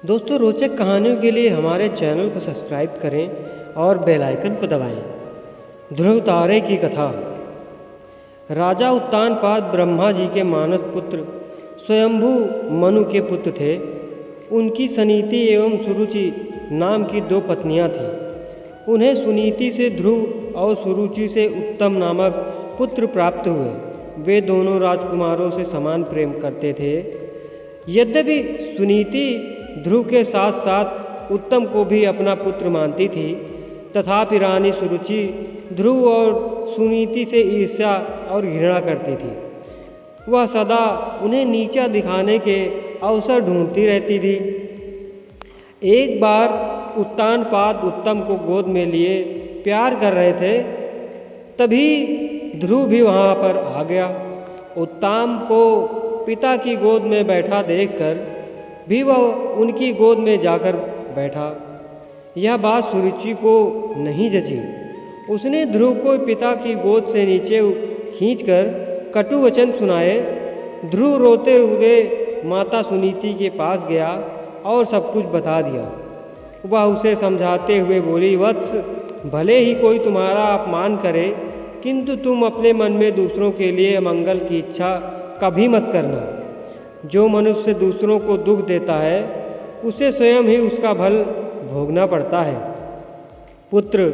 दोस्तों, रोचक कहानियों के लिए हमारे चैनल को सब्सक्राइब करें और बेल आइकन को दबाएं। ध्रुव तारे की कथा। राजा उत्तानपाद ब्रह्मा जी के मानस पुत्र स्वयंभू मनु के पुत्र थे। उनकी सुनीति एवं सुरुचि नाम की दो पत्नियां थीं। उन्हें सुनीति से ध्रुव और सुरुचि से उत्तम नामक पुत्र प्राप्त हुए। वे दोनों राजकुमारों से समान प्रेम करते थे। यद्यपि सुनीति ध्रुव के साथ साथ उत्तम को भी अपना पुत्र मानती थी, तथापि रानी सुरुचि ध्रुव और सुनीति से ईर्ष्या और घृणा करती थी। वह सदा उन्हें नीचा दिखाने के अवसर ढूंढती रहती थी। एक बार उत्तानपाद उत्तम को गोद में लिए प्यार कर रहे थे, तभी ध्रुव भी वहाँ पर आ गया। उत्तम को पिता की गोद में बैठा देखकर भी वह उनकी गोद में जाकर बैठा। यह बात सुरुचि को नहीं जची। उसने ध्रुव को पिता की गोद से नीचे खींचकर कटु वचन सुनाए। ध्रुव रोते हुए माता सुनीति के पास गया और सब कुछ बता दिया। वह उसे समझाते हुए बोली, वत्स, भले ही कोई तुम्हारा अपमान करे, किंतु तुम अपने मन में दूसरों के लिए मंगल की इच्छा कभी मत करना। जो मनुष्य दूसरों को दुख देता है, उसे स्वयं ही उसका फल भोगना पड़ता है। पुत्र,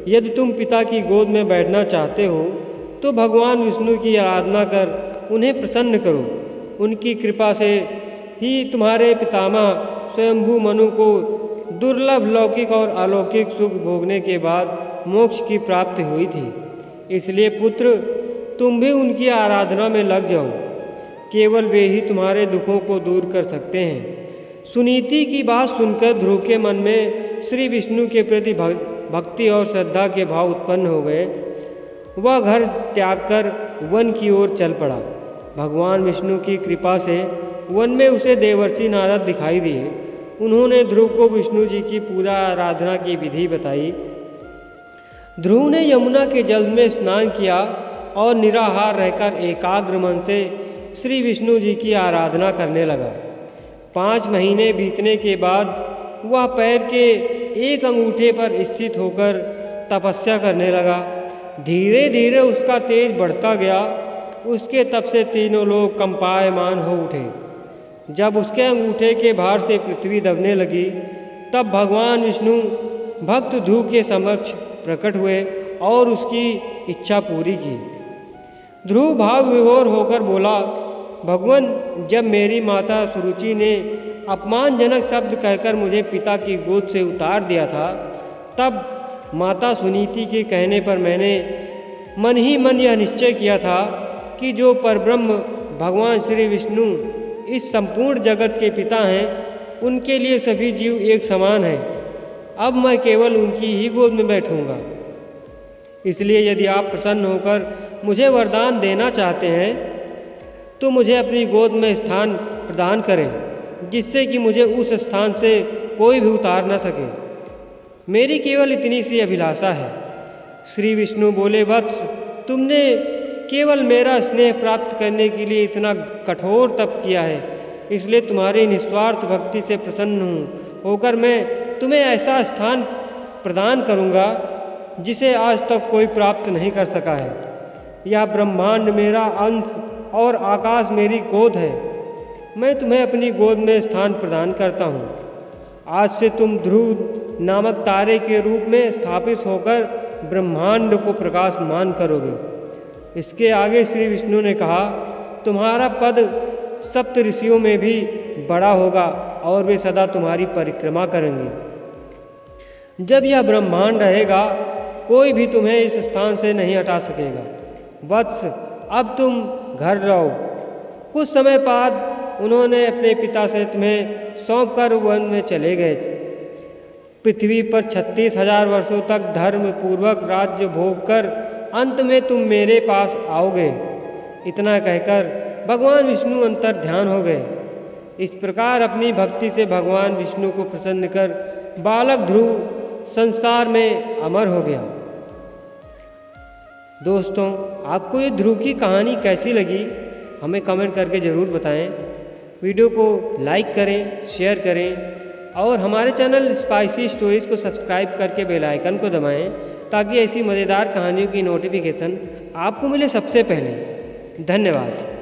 यदि तुम पिता की गोद में बैठना चाहते हो तो भगवान विष्णु की आराधना कर उन्हें प्रसन्न करो। उनकी कृपा से ही तुम्हारे पितामह स्वयंभू मनु को दुर्लभ लौकिक और अलौकिक सुख भोगने के बाद मोक्ष की प्राप्ति हुई थी। इसलिए पुत्र, तुम भी उनकी आराधना में लग जाओ। केवल वे ही तुम्हारे दुखों को दूर कर सकते हैं। सुनीति की बात सुनकर ध्रुव के मन में श्री विष्णु के प्रति भक्ति और श्रद्धा के भाव उत्पन्न हो गए। वह घर त्याग कर वन की ओर चल पड़ा। भगवान विष्णु की कृपा से वन में उसे देवर्षि नारद दिखाई दिए। उन्होंने ध्रुव को विष्णु जी की पूजा आराधना की विधि बताई। ध्रुव ने यमुना के जल में स्नान किया और निराहार रहकर एकाग्र मन से श्री विष्णु जी की आराधना करने लगा। 5 महीने बीतने के बाद वह पैर के एक अंगूठे पर स्थित होकर तपस्या करने लगा। धीरे धीरे उसका तेज बढ़ता गया। उसके तप से तीनों लोग कंपायमान हो उठे। जब उसके अंगूठे के भार से पृथ्वी दबने लगी, तब भगवान विष्णु भक्त ध्रुव के समक्ष प्रकट हुए और उसकी इच्छा पूरी की। ध्रुव भाव विभोर होकर बोला, भगवान, जब मेरी माता सुरुचि ने अपमानजनक शब्द कहकर मुझे पिता की गोद से उतार दिया था, तब माता सुनीति के कहने पर मैंने मन ही मन यह निश्चय किया था कि जो परब्रह्म भगवान श्री विष्णु इस संपूर्ण जगत के पिता हैं, उनके लिए सभी जीव एक समान हैं। अब मैं केवल उनकी ही गोद में बैठूंगा। इसलिए यदि आप प्रसन्न होकर मुझे वरदान देना चाहते हैं तो मुझे अपनी गोद में स्थान प्रदान करें, जिससे कि मुझे उस स्थान से कोई भी उतार न सके। मेरी केवल इतनी सी अभिलाषा है। श्री विष्णु बोले, वत्स, तुमने केवल मेरा स्नेह प्राप्त करने के लिए इतना कठोर तप किया है, इसलिए तुम्हारी निस्वार्थ भक्ति से प्रसन्न होकर मैं तुम्हें ऐसा स्थान प्रदान करूँगा जिसे आज तक कोई प्राप्त नहीं कर सका है। यह ब्रह्मांड मेरा अंश और आकाश मेरी गोद है। मैं तुम्हें अपनी गोद में स्थान प्रदान करता हूँ। आज से तुम ध्रुव नामक तारे के रूप में स्थापित होकर ब्रह्मांड को प्रकाशमान करोगे। इसके आगे श्री विष्णु ने कहा, तुम्हारा पद सप्त ऋषियों में भी बड़ा होगा और वे सदा तुम्हारी परिक्रमा करेंगे। जब यह ब्रह्मांड रहेगा, कोई भी तुम्हें इस स्थान से नहीं हटा सकेगा। वत्स, अब तुम घर रहो। कुछ समय बाद उन्होंने अपने पिता से तुम्हें सौंपकर वन में चले गए। पृथ्वी पर 36,000 वर्षों तक धर्म पूर्वक राज्य भोग कर अंत में तुम मेरे पास आओगे। इतना कहकर भगवान विष्णु अंतर ध्यान हो गए। इस प्रकार अपनी भक्ति से भगवान विष्णु को प्रसन्न कर बालक ध्रुव संसार में अमर हो गया। दोस्तों, आपको ये ध्रुव की कहानी कैसी लगी, हमें कमेंट करके ज़रूर बताएं। वीडियो को लाइक करें, शेयर करें और हमारे चैनल स्पाइसी स्टोरीज़ को सब्सक्राइब करके बेल आइकन को दबाएं ताकि ऐसी मज़ेदार कहानियों की नोटिफिकेशन आपको मिले सबसे पहले। धन्यवाद।